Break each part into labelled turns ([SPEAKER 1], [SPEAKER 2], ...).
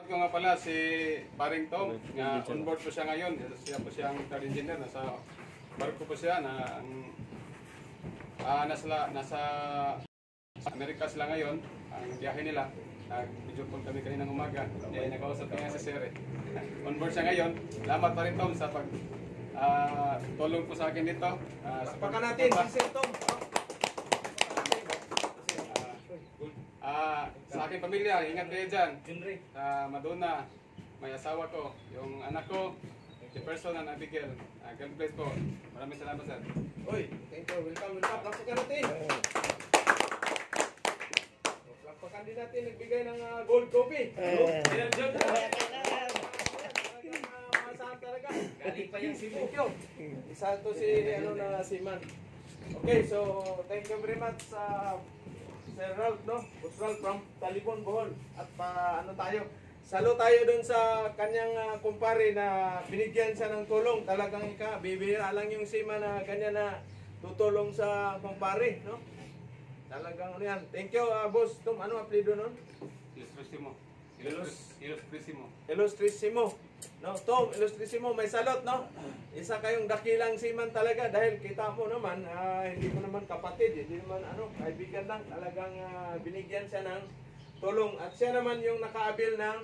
[SPEAKER 1] Ko nga pala si Paring Tom, nga on-board po siya ngayon. Siya po siyang third engineer. Nasa barko po siya na nasa Amerika sila ngayon. Ang biyahe nila. Nag-video call kami kaninang umaga. Nakausap ko nga si Sir. On-board siya ngayon. Salamat Paring Tom sa pag tulong po sa akin dito.
[SPEAKER 2] Pagka natin si Sir Tom.
[SPEAKER 1] Sa aking pamilya, ingat kayo dyan. Sa Madonna, may asawa ko, yung anak ko, si Person and Abigail. God bless po. Maraming salamat, sir.
[SPEAKER 2] Uy, thank you. Welcome. Lakpakan natin. Lakpakan din natin. Nagbigay ng gold coffee. Ayan, John. Masahan talaga. Galing pa yung Cebu. Thank you. Isa to si, Siman. Okay, so, thank you very much sa Sir Ralph, no? Boss Ralph from Talibon, Bohol. At salo tayo dun sa kanyang kumpare na binigyan siya ng tulong. Talagang bibira lang yung sima na ganyan na tutulong sa kumpare, no? Talagang yan. Thank you, Boss Tom. Ano apelido nun? Ilustrisimo. No, Tom, Ilustrisimo, may salot, no? Isa kayong dakilang siman talaga dahil kita mo naman, hindi mo naman kapatid, hindi naman kaibigan lang. Talagang binigyan siya ng tulong. At siya naman yung nakaabil ng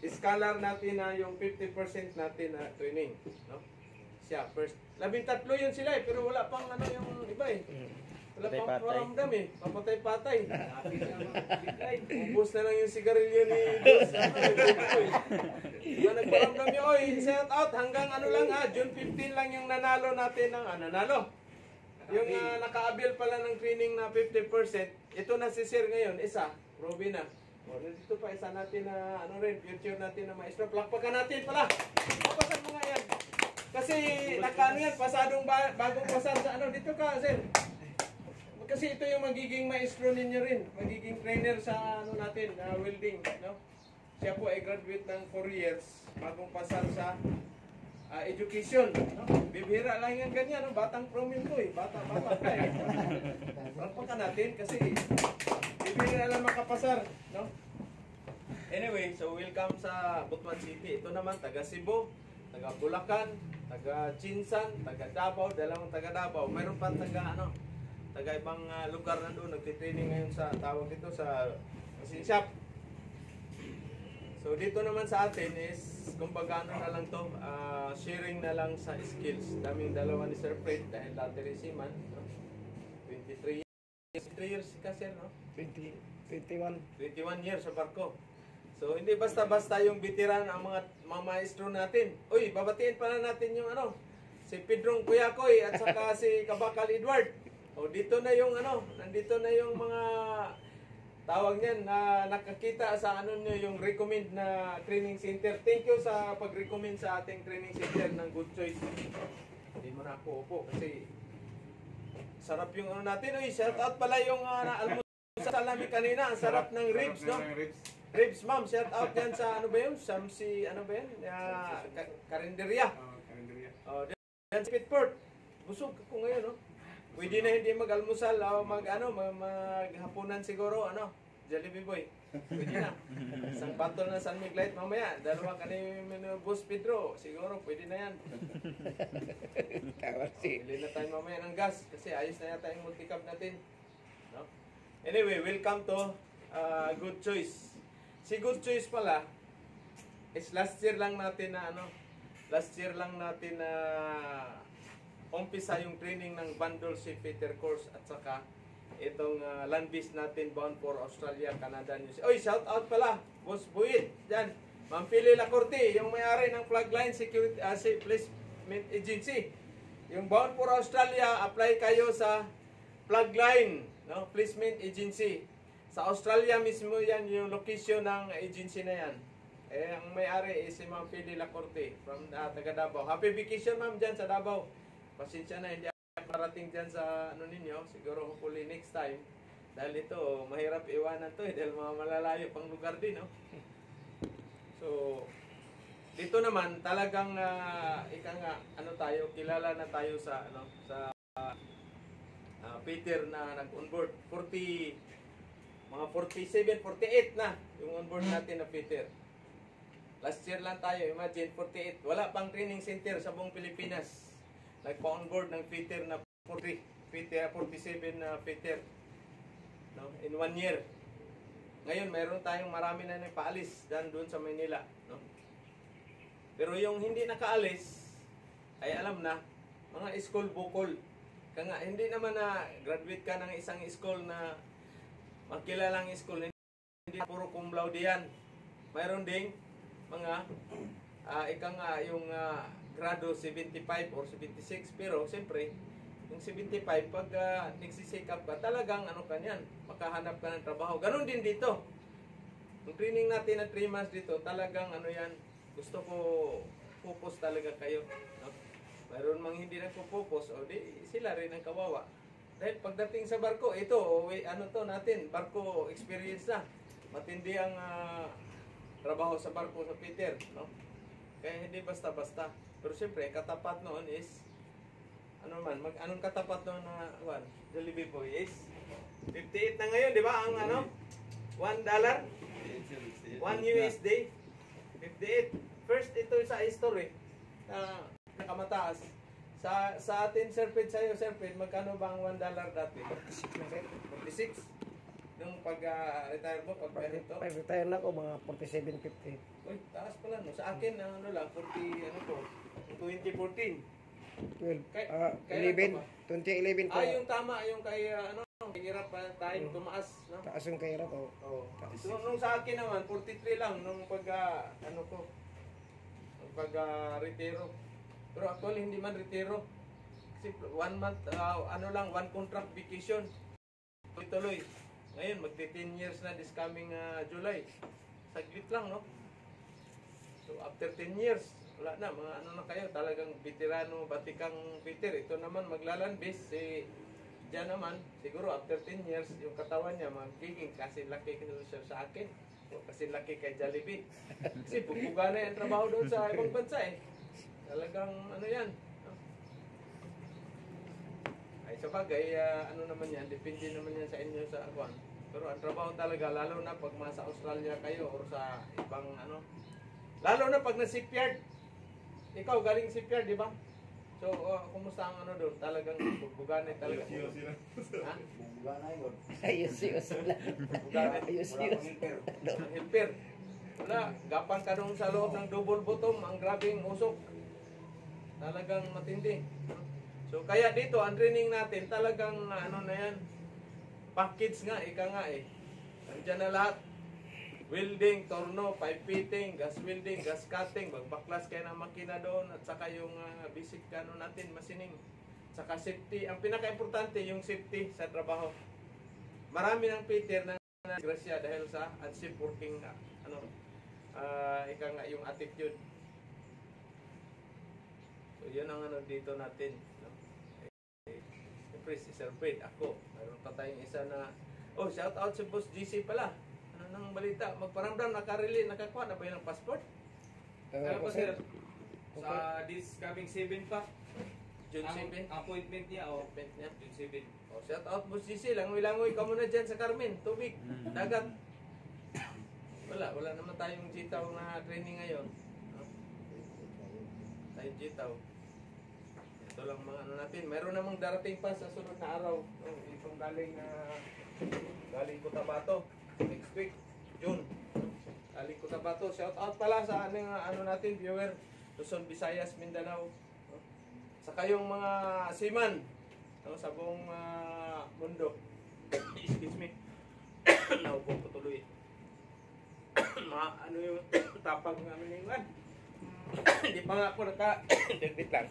[SPEAKER 2] scholar natin na yung 50% natin na training, no? Siya first. 13 yun sila pero wala pang yung iba eh. Wala pang paramdam eh. Papatay-patay. Ubus na lang yung sigarilyo ni Boss. Nagparamdam nyo, set out hanggang June 15 lang yung nanalo natin ng nanalo. Yung nakaabil pala ng training na 50%, ito na si Sir ngayon, isa, Robin na. Dito pa isa natin na future natin na maestro. Plakpakan natin pala. Papasan mo nga yan. Kasi yan, pasadong bagong pasar sa dito ka, Sir. Kasi ito yung magiging maestro ninyo rin, magiging trainer sa natin, welding, no? Siya po ay graduate ng 4 years, bagong pasar sa education, no? Bibihira lang yan ganyan, no? Batang promin ko bata pa eh. Pagpakan natin kasi bibihira lang makapasar, no? Anyway, so welcome sa Butuan City. Ito naman, taga Cebu, taga Bulacan, taga Jinsan, taga Davao, dalawang taga Davao. Mayroon pa taga ibang lugar na doon, nagtitraining ngayon sa tawag dito sa machine shop. So dito naman sa atin is kumbaga na lang to, sharing na lang sa skills. Daming dalawa ni Sir Fred dahil dati rin si Man, no? 23 years ka Sir, no?
[SPEAKER 3] 21
[SPEAKER 2] years sa barko. So hindi basta-basta yung veteran ang mga maestro natin. Uy, babatiin pala natin yung si Pedrong Kuyakoy at saka si Kabakal Edward. O dito na yung nandito na yung mga tawag niyan na nakakita sa nyo yung recommend na training center. Thank you sa pag-recommend sa ating training center ng Good Choice. Hindi mo na ako upo kasi sarap yung natin. Uy, shout out pala yung almusal namin kanina. Ang sarap ng ribs, no? Ribs, ma'am. Shout out yan sa Samsi, Karinderya. Yan si Pitford. Busog ako ngayon, no? Pwede na hindi mag-almusal o maghapunan siguro, Jollibee Boy. Pwede na. Isang bottle na San Miguel mamaya. Dalawa Boss Pedro. Siguro, pwede na yan. Bili na tayo mamaya ng gas kasi ayos na yata yung multicab natin. No? Anyway, welcome to Good Choice. Si Good Choice pala is last year lang natin na umpisa yung training ng bundle seafitter course at saka itong land base natin bound for Australia, Canada, New Zealand. Oy, shout out pala, Boss Buit, dyan. Ma'am Philly Lacorte, yung may-ari ng Plugline Security Placement Agency. Yung bound for Australia, apply kayo sa Plugline, no? Placement Agency. Sa Australia mismo yan, yung location ng agency na yan. Ang may-ari is si Ma'am Philly Lacorte from taga Davao. Happy vacation, ma'am, dyan sa Davao. Pasensya na, hindi ako marating dyan sa ninyo. Siguro hopefully next time. Dahil ito, mahirap iwanan to dahil mga malalayo pang lugar din, no? So, dito naman, talagang, kilala na tayo sa, Peter na nag-onboard. Mga 47, 48 na yung onboard natin na Peter. Last year lang tayo, imagine, 48. Wala pang training center sa buong Pilipinas. Nagpa-onboard ng fitter na 47 na fitter. No? In 1 year. Ngayon, mayroon tayong marami na nagpaalis doon sa Manila. No? Pero yung hindi nakaalis, ay alam na, mga school bukol. Kaya hindi naman na graduate ka ng isang school na makilalang school, hindi puro cum laude yan. Mayroon ding mga yung grado 75 or 76, pero siyempre yung 75 pag nagsisikap ka talagang ano kanyan, makahanap ka ng trabaho. Ganon din dito. Yung training natin na 3 months dito, talagang ano yan, gusto ko focus talaga kayo, no? Mayroon mang hindi nagpo-focus, o di sila rin ang kawawa. Dahil pagdating sa barko, ito, ano to natin, barko experience na. Matindi ang trabaho sa barko sa Peter, no? Kaya hindi basta-basta. Pero siyempre, katapat noon is, ano man, anong katapat noon na, Jollibee Boy is, 58 na ngayon, di ba? Ang ano, $1, 1 USD, 58. First, ito sa history, na nakamataas. Sa atin, Sir Ped, sa'yo, Sir Ped, magkano ba ang $1 dati? 46. Nung pag-retire mo, pag-ganito?
[SPEAKER 3] Pag-retire na ako, mga 47.50.
[SPEAKER 2] Uy, taas pala, no? Sa akin, ano lang, 40, ano to, 2014.
[SPEAKER 3] 12,
[SPEAKER 2] Kailan
[SPEAKER 3] 11,
[SPEAKER 2] pa ba?
[SPEAKER 3] 2011 po.
[SPEAKER 2] Yung tama, yung kay, hirap pa tayo, tumaas, no?
[SPEAKER 3] Taas yung kahirap ko.
[SPEAKER 2] Oo. So, nung sa akin naman, 43 lang, nung retiro. Pero actually, hindi man retiro. Kasi 1 month, 1 contract vacation. Tuloy. Ngayon, magti 10 years na this coming July. Saglit lang, no? So, after 10 years, wala na, mga ano na kayo, talagang veterano, batikang Peter. Ito naman, maglalambis. Diyan naman, siguro after 10 years, yung katawan niya, magiging kasi laki siya sa akin. O kasi laki kay Jollibee. Kasi bubuga na yung trabaho doon sa ibang bansa eh. Talagang, ano yan. Ay, sa bagay, ano naman yan, depende naman yan sa inyo sa akuan. Pero ang trabaho talaga, lalo na pag sa Australia kayo or sa ibang ano, lalo na pag na shipyard. Ikaw galing shipyard, di ba? So, kumusta ang ano doon? Talagang buganay talaga. Ha?
[SPEAKER 3] Ayos lang.
[SPEAKER 2] Buganay.
[SPEAKER 3] Ayos.
[SPEAKER 2] Ang helper. Wala, gapang ka doon sa loob ng double bottom, ang grabing usok. Talagang matindi. So, kaya dito, ang training natin, talagang ano na yan, package nga, ika nga eh. Nandiyan na lahat. Welding, torno, pipe fitting, gas welding, gas cutting, magbaklas kayo ng makina doon, at saka yung basic ano natin, machining. Saka safety. Ang pinaka-importante, yung safety sa trabaho. Marami ng Peter na grasya dahil sa unsafe working, ika nga, yung attitude. So, yun ang ano dito natin. No? Siyempre, si Sir Fred, ako. Mayroon pa tayong isa na, shout out sa Boss GC pala. Ano nang balita? Magparamdam, nakakuha na ba yun ng passport?
[SPEAKER 4] Ano po sir? Sa this coming 7 pa.
[SPEAKER 2] June
[SPEAKER 4] Ang
[SPEAKER 2] 7.
[SPEAKER 4] appointment niya,
[SPEAKER 2] Appointment niya.
[SPEAKER 4] June 7.
[SPEAKER 2] Shout out Boss GC, langoy-langoy ka muna dyan sa Carmen, tubig, dagat. Wala naman tayong jitaw na training ngayon. No? Tayo jitaw. Ito lang mga ano natin. Meron namang darating pa sa sunod na araw. No? Itong galing Cotabato. Next week, June. Galing Cotabato. Shout out pala sa ano natin, viewer. Luzon, Visayas, Mindanao. No? Saka yung mga seaman, no? Sa buong mundo. Excuse me. Naupo ko tuloy. Ano yung tapang namin yung hindi pa nga ako dagdit lang.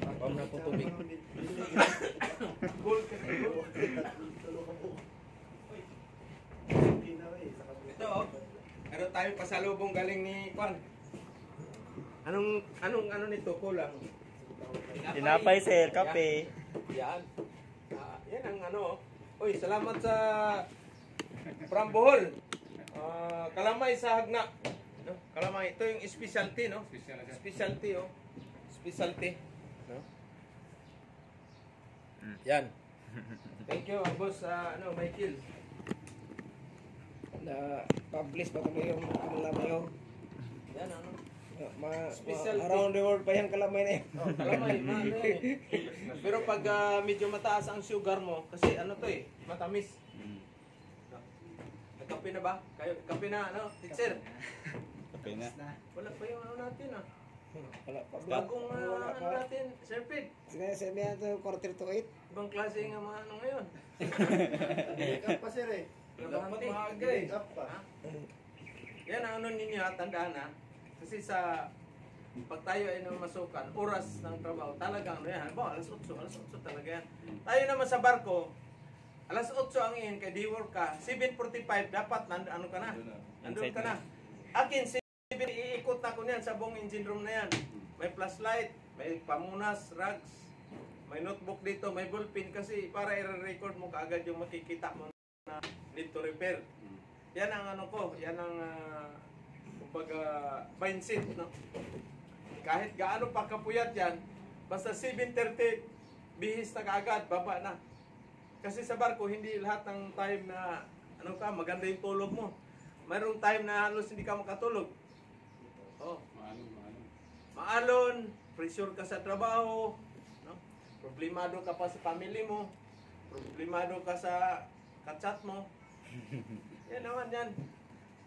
[SPEAKER 2] Tapang na po tubig. Ito meron tayong pasalubong galing ni Kwan. Anong nito kulang?
[SPEAKER 5] Tinapay sir, kape.
[SPEAKER 2] Yan. Yan ang ano. Uy, salamat sa from Bohol. Kalamay sa Hagna. No? Kalamay, ito yung specialty, no? Specialty, oh. Specialty. No? Yan. Thank you, boss, Michael.
[SPEAKER 3] Na publish pa kami yung namin.
[SPEAKER 2] Special
[SPEAKER 3] around the world pa yung kalamay na yun.
[SPEAKER 2] Oh, kalamay, maano eh. Pero pag medyo mataas ang sugar mo, kasi ano to eh, matamis. Nagkape na ba? Kayo, kape na, ano, teacher?
[SPEAKER 5] Okay na.
[SPEAKER 2] Wala pa yung ano natin ah.
[SPEAKER 3] Wala pa.
[SPEAKER 2] Bagong
[SPEAKER 3] Wala
[SPEAKER 2] ano
[SPEAKER 3] pa.
[SPEAKER 2] natin, Sir Pete.
[SPEAKER 3] Sinasabi natin 7:45.
[SPEAKER 2] Ibang klase nga mga ano ngayon.
[SPEAKER 3] Wake up pa sir eh.
[SPEAKER 2] Labante.
[SPEAKER 3] Wake up pa.
[SPEAKER 2] Ha? Yan ang ano ninyo ha, tandaan ha. Kasi sa pag tayo ay namasukan, oras ng trabaho, talagang ano yan. Halimbawa, alas 8 talaga yan. Tayo naman sa barko, alas 8 ang iyan, kay di-work ka, 7:45 dapat ano ka na. Nandun ka na. Akin, iikot na ko niyan sa buong engine room na yan. May flashlight, may pamunas, rugs, may notebook dito, may ballpen kasi para i-record mo kaagad yung makikita mo na need to repair. Yan ang ano ko, yan ang kumbaga mindset, no? Kahit gaano pa kapuyat yan, basta 7:30, bihis na kaagad, baba na. Kasi sa barko, hindi lahat ng time na ano ka, maganda yung tulog mo. Mayroong time na halos hindi ka makatulog. Oh, maalon, pressure ka sa trabaho, no? Problemado ka pa sa family mo, problemado ka sa kachat mo. Yan naman yan.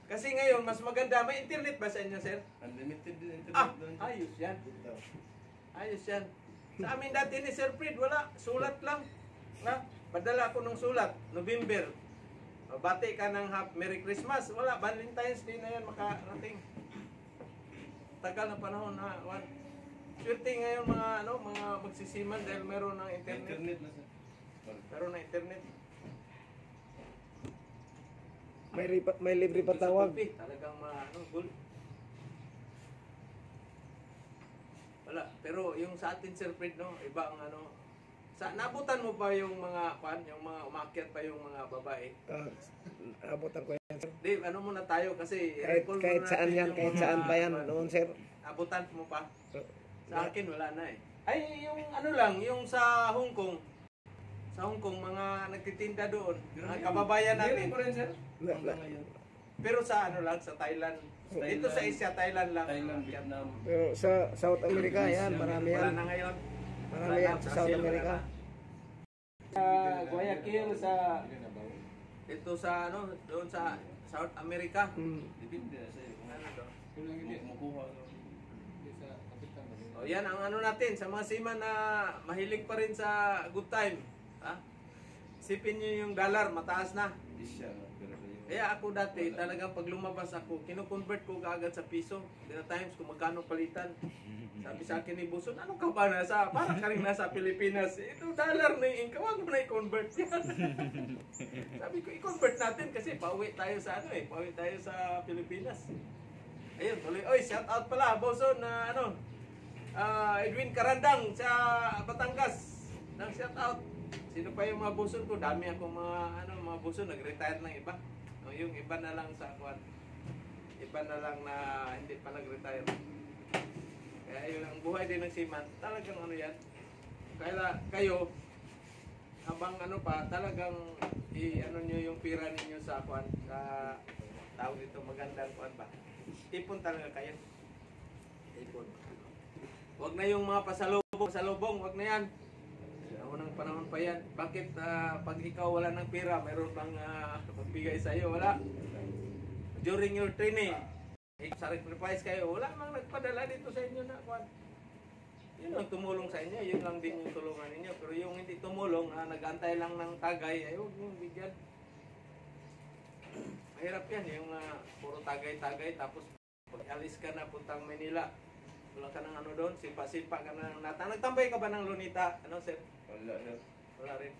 [SPEAKER 2] Kasi ngayon, mas maganda, may internet ba sa inyo, sir?
[SPEAKER 4] Unlimited din internet
[SPEAKER 2] Ah,
[SPEAKER 4] doon.
[SPEAKER 2] ayos yan. Ayos yan. Sa amin dati ni Sir Fred, wala. Sulat lang. Na, padala ako ng sulat, November. Bati ka ng Merry Christmas. Wala, Valentine's Day na yan makarating. Tagal na panahon na. Swerte ngayon mga mga magsisiman dahil meron ng internet.
[SPEAKER 4] Internet na sir.
[SPEAKER 2] Meron ng internet.
[SPEAKER 3] May libre pa tawag.
[SPEAKER 2] Talagang good. Wala, pero yung sa atin Sir Fred, no, iba ang nabutan mo ba yung mga yung mga umakyat pa yung mga babae?
[SPEAKER 3] Abutan ko yan sir.
[SPEAKER 2] Dave, ano muna tayo kasi
[SPEAKER 3] Kahit
[SPEAKER 2] recall
[SPEAKER 3] kahit
[SPEAKER 2] muna
[SPEAKER 3] saan
[SPEAKER 2] natin
[SPEAKER 3] yan,
[SPEAKER 2] yung
[SPEAKER 3] kahit
[SPEAKER 2] mga
[SPEAKER 3] saan pa yan noon sir.
[SPEAKER 2] Abutan mo pa. Sa akin wala na eh. Ay, yung lang, yung sa Hong Kong. Sa Hong Kong, mga nagtitinda doon. Mga kababayan natin.
[SPEAKER 4] Meron pa rin sir.
[SPEAKER 3] Na- na-
[SPEAKER 4] Ngayon.
[SPEAKER 2] Pero sa lang, sa Thailand. Dito sa Asia, Thailand lang.
[SPEAKER 4] Thailand, Vietnam.
[SPEAKER 3] Pero sa South America yan, marami
[SPEAKER 2] Wala
[SPEAKER 3] yan.
[SPEAKER 2] na ngayon.
[SPEAKER 3] Marami yan sa South America.
[SPEAKER 2] Guayaquil sa ito sa doon sa South America.
[SPEAKER 4] Depende na sa'yo.
[SPEAKER 2] Ano to?
[SPEAKER 4] Kumukuha.
[SPEAKER 2] O yan ang natin sa mga seaman na mahilig pa rin sa good time. Ha? Isipin niyo yung dollar, mataas na.
[SPEAKER 4] Isya.
[SPEAKER 2] Kaya ako dati, talagang pag lumabas ako, kino-convert ko kaagad sa piso. There are times kung magkano palitan. Sabi sa akin ni Buson, ano ka ba parang ka rin nasa Pilipinas. Ito dollar na yung income, wag mo na i-convert yan. Sabi ko, i-convert natin kasi pauwi tayo sa pauwi tayo sa Pilipinas. Ayun, tuloy. Oy, shout out pala, Buson na Edwin Karandang sa Batangas. Nang shout out. Sino pa yung mga Buson ko? Dami akong mga Buson, nag-retire ng iba. Yung iba na lang sa kwan. Iba na lang na hindi pa nag-retire. Kaya yun ang buhay din ng seaman. Talagang yan. Kaya kayo, habang talagang nyo yung pira ninyo sa kwan. Sa tawag dito, magandang kwan ba? Ipon talaga kayo. Ipon. Huwag na yung mga pasalubong, huwag na yan. Unang panahon pa yan. Bakit pag ikaw wala ng pera, mayroon bang magbigay sa iyo? Wala. During your training, sacrifice kayo, wala mang nagpadala dito sa inyo na kwan. Yun ang tumulong sa inyo, yun lang din yung tulungan ninyo. Pero yung hindi tumulong, nag-antay lang ng tagay, ay huwag yung bigyan. Mahirap yan, yung puro tagay-tagay, tapos pag alis ka na puntang Manila, wala ka ng doon, sipa-sipa ka ng nata. Nagtambay ka ba ng Lunita? Sir?
[SPEAKER 4] Wala sir.
[SPEAKER 2] Wala rin.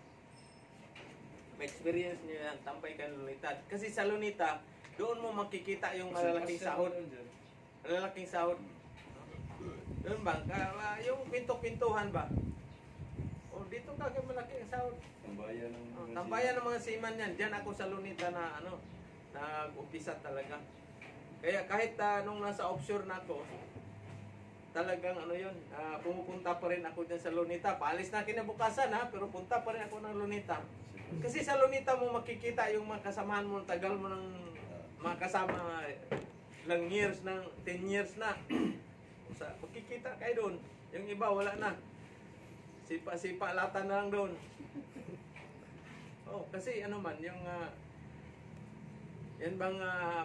[SPEAKER 2] May experience niyo yan, tambay ka ng Lunita. Kasi sa Lunita, doon mo makikita yung malalaking sahod. Malalaking sahod. Doon ba? Yung pinto-pintuhan ba? O dito ka malaking sahod.
[SPEAKER 4] Tambayan ng
[SPEAKER 2] Tambayan ng mga seaman yan. Diyan ako sa Lunita na nag-umpisa talaga. Kaya kahit nung nasa offshore na ako, talagang pumupunta pa rin ako dyan sa Lunita. Paalis na kinabukasan pero punta pa rin ako ng Lunita. Kasi sa Lunita mo makikita yung mga kasamahan mo, tagal mo ng mga kasama, ilang years, 10 years na. Makikita kayo doon. Yung iba, wala na. Sipa-sipa lata na lang doon. Oh, kasi ano man, yung yan bang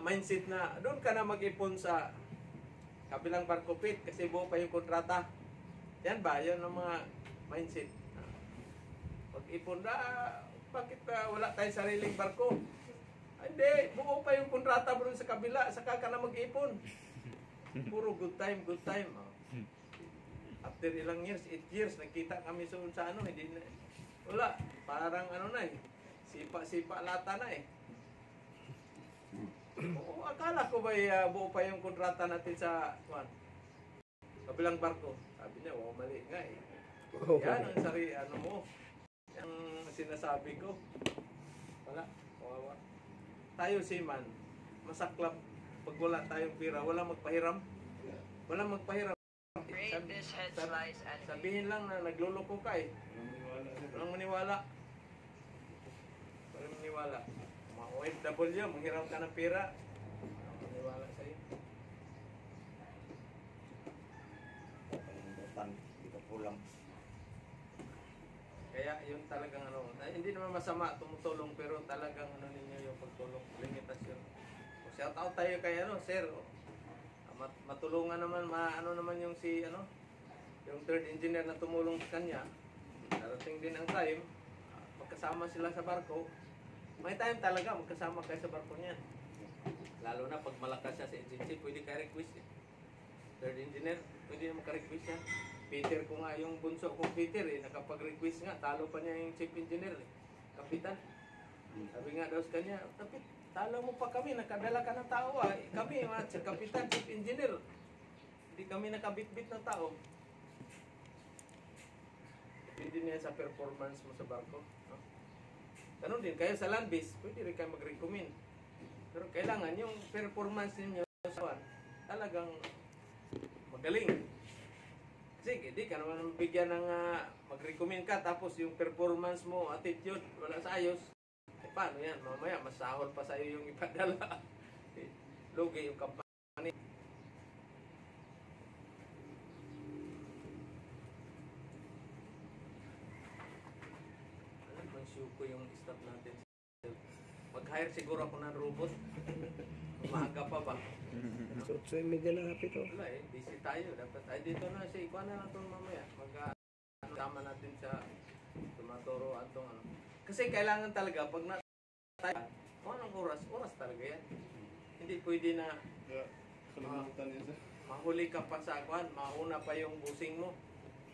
[SPEAKER 2] mindset na doon ka na mag-ipon sa kabilang barko pit kasi buo pa yung kontrata. Yan ba? Yan ang mga mindset. Pag-ipon na, bakit wala tayong sariling barko? Hindi, buo pa yung kontrata mo sa kabila, saka ka na mag-ipon. Puro good time, good time. Oh. After ilang years, 8 years, nagkita kami sa ano, hindi na, wala, parang ano na eh, sipa-sipa lata na eh. Oo, akala ko ba buo pa yung kontrata natin sa kabilang barko. Sabi niya, wow, mali nga eh. Yan ang ano mo, ang sinasabi ko. Wala, kawawa. Tayo seaman, masaklap pag wala tayong pira, walang magpahiram. Walang magpahiram. Sabihin lang na nagluloko ka eh. Walang maniwala. Walang maniwala. Mga OFW, manghiram ka ng pira. Walang maniwala sa'yo.
[SPEAKER 5] Dito pulang.
[SPEAKER 2] Kaya yun talagang ano, hindi naman masama tumutulong pero talagang ano ninyo yung pagtulong, limitasyon. O shout out tayo kay ano, sir. Matulungan naman, ano naman yung si ano, yung third engineer na tumulong sa kanya. Darating din ang time, magkasama sila sa barko. May time talaga magkasama kayo sa barko niyan. Lalo na pag malakas siya sa agency, pwede ka request eh. Third engineer, pwede na maka-request siya. Peter ko nga yung bunso kong Peter eh, nakapag-request nga, talo pa niya yung chief engineer eh, kapitan. Sabi nga daw sa kanya, kapit, talo mo pa kami, nakadala ka ng tao ah. Kami, sa kapitan, chief engineer, hindi kami nakabitbit ng tao. Depende niya sa performance mo sa barko. No? Ganun din, kayo sa land base, pwede rin kayo mag-recommend. Pero kailangan yung performance ninyo sa talagang magaling. Sige, di ka naman bigyan ng mag-recommend ka tapos yung performance mo, attitude, wala sa ayos. Eh, paano yan? Mamaya, masahol pa sa'yo yung ipadala. Lugi yung company. Ano bang show ko yung staff natin? Mag-hire siguro ako ng robot. Umaga pa ba?
[SPEAKER 3] So, 8:30 na kapit oh.
[SPEAKER 2] Wala eh, busy tayo. Dapat ay dito na siya. Ikuha na lang ito mamaya. Sama natin sa tumaturo at itong ano. Kasi kailangan talaga pag tayo, kung anong oras talaga yan. Hindi pwede na mahuli ka pa sa akuan, mauna pa yung busing mo.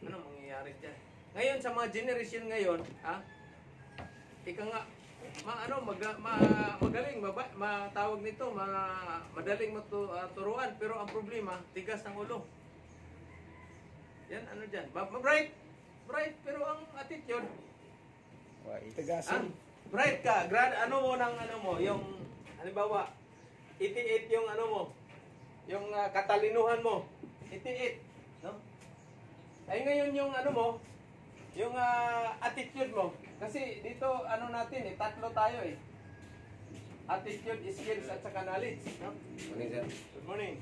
[SPEAKER 2] Ano mangyayari dyan? Ngayon sa mga generation ngayon, ika nga, magaling, matawag nito, madaling maturuan, pero ang problema, tigas ng ulo. Yan, ano dyan? Bright, pero ang attitude,
[SPEAKER 3] Tagasan.
[SPEAKER 2] bright ka, ano mo ng ano mo, yung, halimbawa, 88 yung ano mo, yung katalinuhan mo, 88, no? Ay ngayon yung ano mo, yung attitude mo. Kasi dito, ano natin eh, tatlo tayo eh. Attitude, skills, at saka knowledge. No?
[SPEAKER 1] Morning, sir.
[SPEAKER 2] Good morning.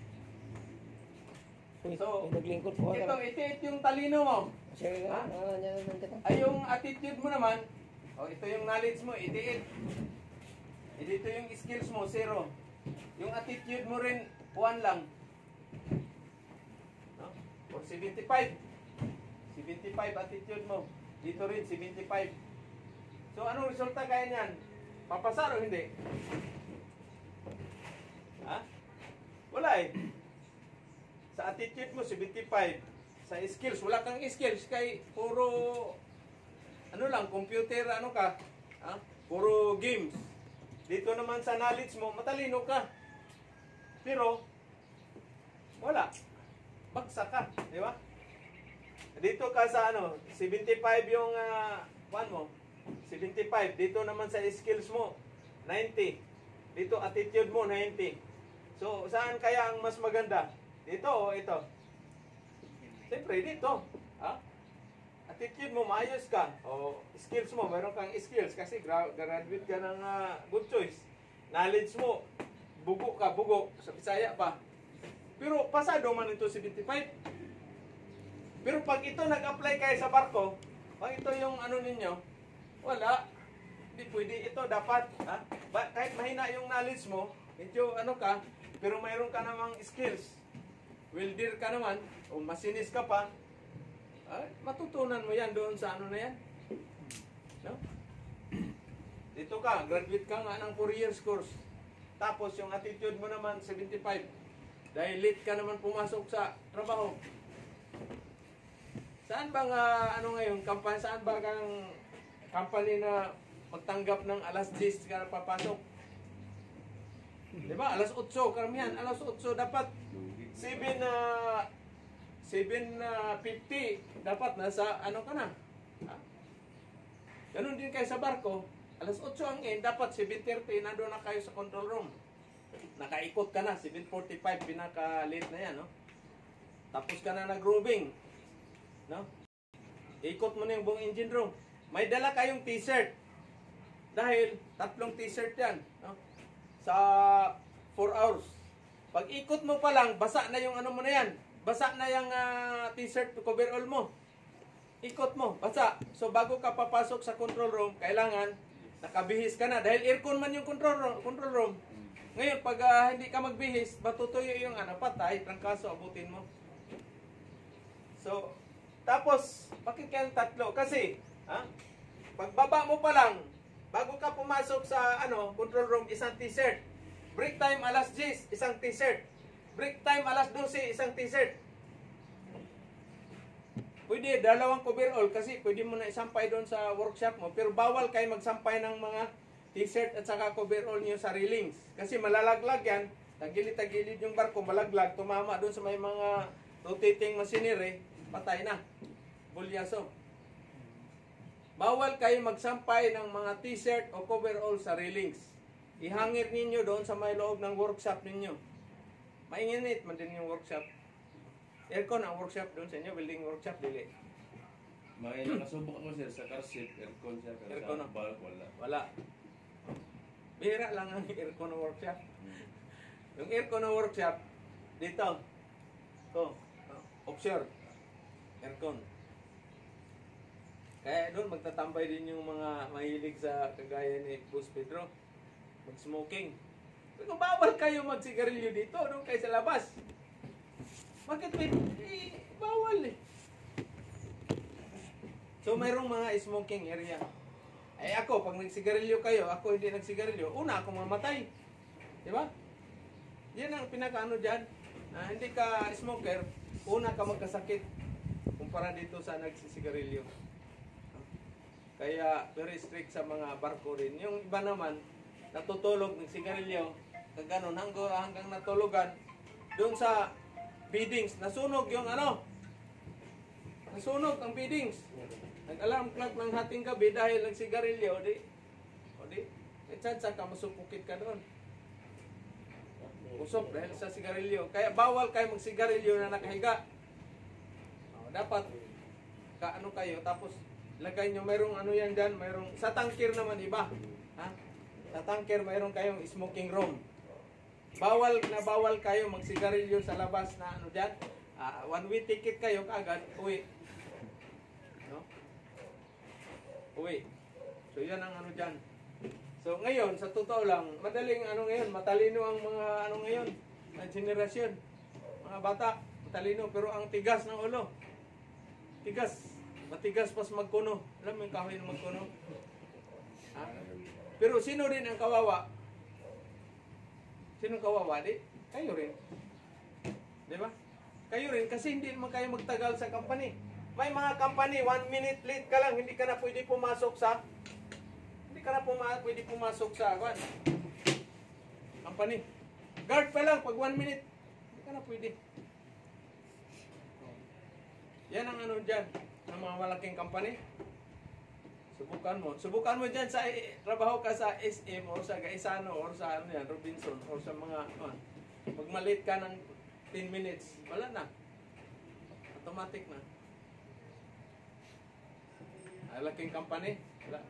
[SPEAKER 3] Uy,
[SPEAKER 2] So,
[SPEAKER 3] naglingkod po
[SPEAKER 2] ito,
[SPEAKER 3] ako.
[SPEAKER 2] iti yung talino mo.
[SPEAKER 3] Sir,
[SPEAKER 2] Ha?
[SPEAKER 3] niya naman kita.
[SPEAKER 2] Ay, yung attitude mo naman, ito yung knowledge mo, iti. Dito yung skills mo, 0. Yung attitude mo rin, 1 lang. No? Or 75. 75 attitude mo. Dito rin, 75. So, anong resulta kaya niyan? Papasa o hindi? Ha? Wala eh. Sa attitude mo, 75. Sa skills, wala kang skills. Kay puro, ano lang, computer, ano ka? Ha? Puro games. Dito naman sa knowledge mo, matalino ka. Pero, wala. Bagsak ka. Di ba? Dito ka sa ano, 75 yung mo. 75. Dito naman sa skills mo, 90. Dito attitude mo, 90. So, saan kaya ang mas maganda? Dito o ito? Siyempre, dito. Ha? Attitude mo, maayos ka. O skills mo, mayroon kang skills kasi graduate ka ng good choice. Knowledge mo, bugo ka, bugo. Sa Bisaya pa. Pero pasado man ito 75. Pero pag ito nag-apply kayo sa barko, pag ito yung ano ninyo, wala. Hindi pwede. Ito dapat, ha? Kahit mahina yung knowledge mo, medyo ano ka, pero mayroon ka namang skills. Welder ka naman, o masinis ka pa, matutunan mo yan doon sa ano na yan. No? Dito ka, graduate ka nga ng 4 years course. Tapos yung attitude mo naman, 75. Dahil late ka naman pumasok sa trabaho. Saan ba nga, ano ngayon, kampanya, saan ba kang company na magtanggap ng alas 10 ka na papasok? Di ba? Alas 8, karamihan. Alas 8, dapat 7:50 dapat nasa ano ka na. Ha? Ganun din kayo sa barko. Alas 8 ang end, dapat 7:30 nandun na kayo sa control room. Nakaikot ka na, 7:45 pinaka-late na yan, no? Tapos ka na nag-roving. No? Ikot mo na yung buong engine room. May dala kayong t-shirt. Dahil 3 t-shirt yan, no? Sa 4 hours. Pag ikot mo pa lang, basa na yung ano mo na yan. Basa na yung t-shirt, coverall mo. Ikot mo, basa. So bago ka papasok sa control room, kailangan nakabihis ka na. Dahil aircon man yung control room. Ngayon, pag hindi ka magbihis, matutuyo yung patay, trangkaso, abutin mo. So, tapos, bakit kayong 3? Kasi, pagbaba mo pa lang, bago ka pumasok sa control room, isang t-shirt. Break time alas 10, isang t-shirt. Break time alas 12, isang t-shirt. Pwede, 2 coverall kasi pwede mo na isampay doon sa workshop mo. Pero bawal kayo magsampay ng mga t-shirt at saka coverall niyo sa railings. Kasi malalaglag yan, tagilid-tagilid yung barko, malaglag, tumama doon sa may mga rotating machinery, patay na. Bulyaso. Bawal kayo magsampay ng mga t-shirt o coverall sa railings. Ihangir ninyo doon sa may loob ng workshop ninyo. Mainginit man din yung workshop. Aircon ang workshop doon sa inyo, building workshop, dili.
[SPEAKER 6] May nakasubok mo sir sa car seat, aircon siya, pero
[SPEAKER 2] Aircon,
[SPEAKER 6] sa bulk wala.
[SPEAKER 2] Wala. Bihira lang ang aircon ng workshop. Yung aircon ng workshop, dito. Ito. Offshore. Aircon. Kaya doon magtatambay din yung mga mahilig sa kagaya ni Boss Pedro. Mag-smoking. Pero bawal kayo magsigarilyo dito, doon kayo sa labas. Bakit bawal eh. So mayroong mga smoking area. Ay ako, pag nagsigarilyo kayo, ako hindi nagsigarilyo, una akong mamatay. Di ba? Yan ang pinakaano dyan. Hindi ka smoker, una ka magkasakit kumpara dito sa nagsisigarilyo. Kaya very strict sa mga barko rin. Yung iba naman, natutulog, nagsigarilyo, kaganon hanggang natulugan, doon sa beadings, nasunog yung nasunog ang beadings. Nag-alarm clock ng hating gabi dahil nagsigarilyo, o di, chance ka masupukit ka doon. Usok dahil sa sigarilyo. Kaya bawal kayo magsigarilyo na nakahiga. Dapat, kayo, tapos lagay nyo, mayroong yan dyan, mayroong, sa tangkir naman iba. Ha? Sa tangkir, mayroong kayong smoking room. Bawal kayo magsigarilyo sa labas na dyan. 1-way ticket kayo kaagad, uwi. No? Uwi. So yan ang dyan. So ngayon, sa totoo lang, madaling ngayon, matalino ang mga ngayon, ang generasyon. Mga bata, matalino, pero ang tigas ng ulo. Tigas. Matigas pas magkuno. Alam mo yung kahoy na magkuno? Ha? Pero sino rin ang kawawa? Sino kawawa? Kayo rin. Di ba? Kayo rin kasi hindi naman kayo magtagal sa company. May mga company, 1 minute late ka lang, hindi ka na pwede pumasok sa company. Guard pa lang, pag 1 minute, hindi ka na pwede. Yan ang dyan, ng mga malaking company. Subukan mo dyan sa trabaho ka sa SM o sa Gaisano o sa Robinson o sa mga pag malate ka ng 10 minutes, wala na. Automatic na. Malaking company.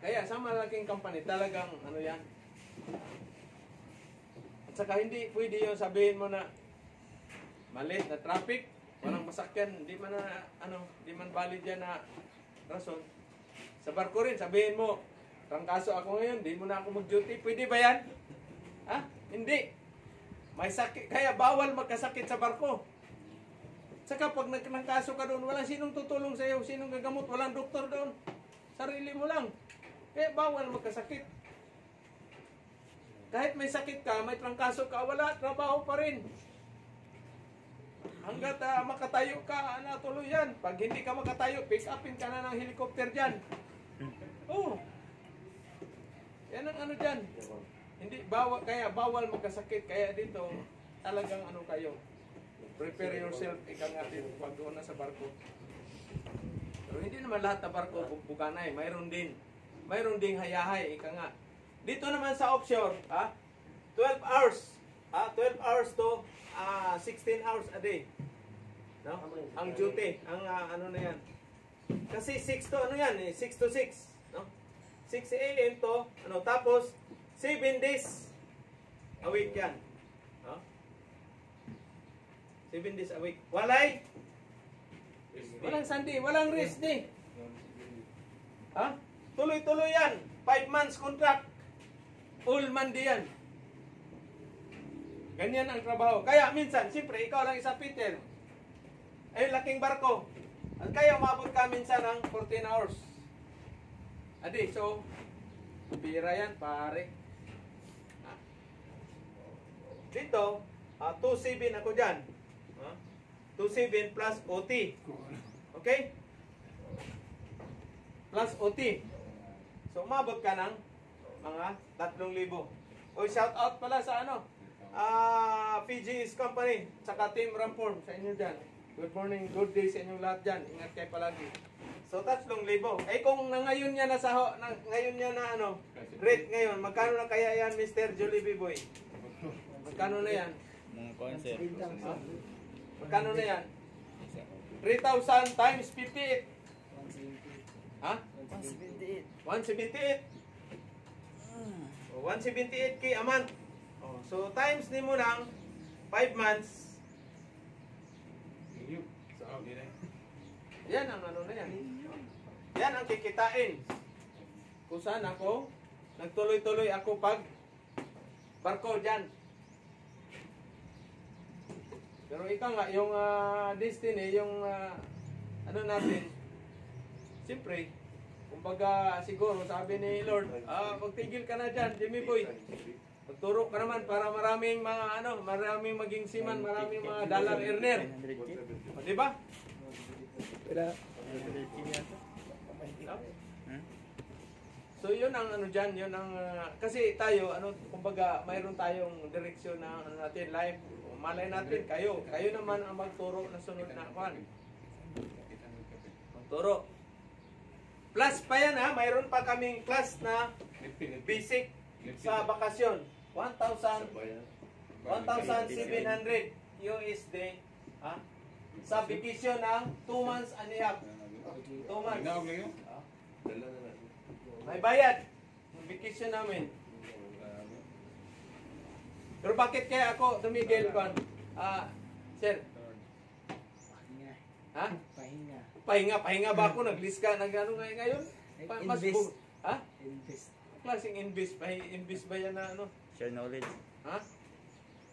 [SPEAKER 2] Kaya sa malaking company talagang yan. At saka hindi pwede yung sabihin mo na maliit na traffic, walang masakyan, hindi man valid yan na rason. Sa barko rin, sabihin mo, trangkaso ako ngayon, di mo na ako mag-duty. Pwede ba yan? Ha? Hindi. May sakit, kaya bawal magkasakit sa barko. Saka pag nagtrangkaso ka doon, walang sinong tutulong sa iyo, sinong gagamot, walang doktor doon. Sarili mo lang. Kaya bawal magkasakit. Kahit may sakit ka, may trangkaso ka, wala, trabaho pa rin. Hanggat makatayo ka, tuloy yan. Pag hindi ka makatayo, pick upin ka na ng helicopter dyan. Oh. Yan ang dyan. Hindi, bawal magkasakit. Kaya dito, talagang kayo. Prepare yourself, ika nga din, pag doon na sa barko. Pero hindi naman lahat na barko, bukanay. Mayroon ding hayahay, ika nga. Dito naman sa offshore, 12 hours. 12 hours to 16 hours a day. No? Ang duty, ang na yan. Kasi 6 to 6 to 6, no? 6 AM to tapos 7 days a week yan. No? 7 days a week. Walang Sunday, walang rest day. Tuloy-tuloy yan. 5 months contract. All Monday yan. Ganyan ang trabaho. Kaya minsan, siyempre, ikaw lang isa, Peter. Ay, laking barko. At kaya umabot ka minsan ng 14 hours. Adi, so, bira yan, pare. Dito, 2.7 ako dyan. 2.7 plus OT. Okay? Plus OT. So, umabot ka ng mga 3,000. O, shout out pala sa PG's company, saka Team Ramform sa inyo dyan. Good morning, good day sa inyong lahat dyan. Ingat kayo palagi. So, 3,000. Kung ngayon niya rate ngayon, magkano na kaya yan, Mr. Jollibee Boy? Magkano na yan?
[SPEAKER 5] Mga concert.
[SPEAKER 2] Magkano na yan? 3,000 times 58. 178. 178k a month. So times ni mo lang 5 months. Yan ang na yan. Yan ang kikitain. Kung saan ako, nagtuloy-tuloy ako pag barko dyan. Pero ikaw nga, yung destiny, yung natin, siyempre, kumbaga siguro sabi ni Lord, magtigil ka na dyan, Jimmy Boy. Magturo ka naman para maraming mga maraming maging siman, maraming mga dollar earner. O, di ba? So yun ang dyan, yun ang kasi tayo kumbaga mayroon tayong direksyon na natin live. Malay natin kayo naman ang magturo na sunod na kwan. Magturo. Plus pa yan mayroon pa kaming class na basic sa bakasyon. 1,700 USD sa vacation ng 2 months and a half. 2 months. May bayad. Yung vacation namin. Pero bakit kaya ako tumigil kon? Sir. Pahinga ba ako? Nag-list ka? Ngayon?
[SPEAKER 3] Invest.
[SPEAKER 2] Invest. Klaseng invest. Invest ba yan na
[SPEAKER 5] Share knowledge.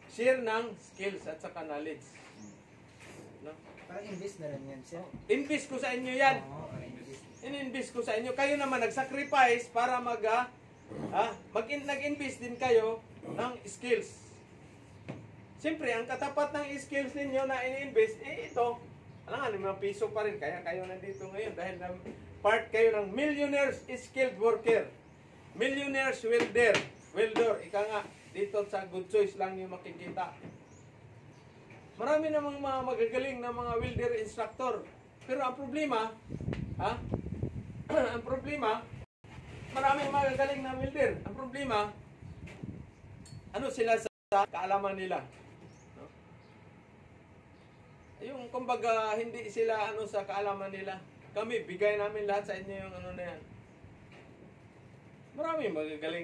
[SPEAKER 2] Share ng skills at saka knowledge. No?
[SPEAKER 3] Parang invest na rin yan, sir.
[SPEAKER 2] Invest ko sa inyo yan. In-invest ko sa inyo. Kayo naman nag-sacrifice para nag-invest din kayo ng skills. Siyempre, ang katapat ng skills ninyo na in-invest, ito, alam nga, 5 piso pa rin. Kaya kayo nandito ngayon dahil part kayo ng millionaires skilled worker. Millionaires welder. Ika nga, dito sa Good Choice lang yung makikita. Marami namang mga magagaling na mga welder instructor. Pero ang problema, maraming magagaling na welder. Ang problema, sila sa kaalaman nila. No? Yung kumbaga, hindi sila sa kaalaman nila. Kami, bigay namin lahat sa inyo yung na yan. Maraming magagaling